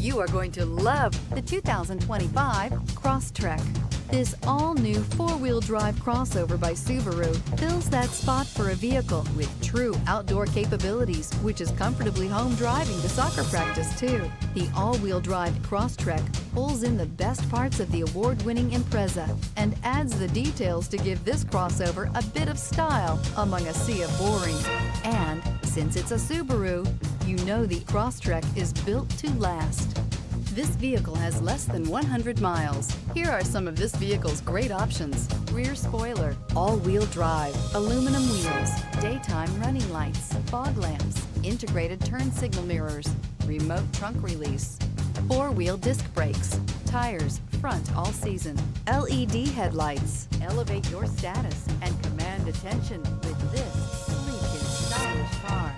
You are going to love the 2025 Crosstrek. This all-new four-wheel drive crossover by Subaru fills that spot for a vehicle with true outdoor capabilities, which is comfortably home driving to soccer practice too. The all-wheel drive Crosstrek pulls in the best parts of the award-winning Impreza and adds the details to give this crossover a bit of style among a sea of boring. And since it's a Subaru, you know the Crosstrek is built to last. This vehicle has less than 100 miles. Here are some of this vehicle's great options: rear spoiler, all-wheel drive, aluminum wheels, daytime running lights, fog lamps, integrated turn signal mirrors, remote trunk release, four-wheel disc brakes, tires, front all season, LED headlights. Elevate your status and command attention with this sleek and stylish car.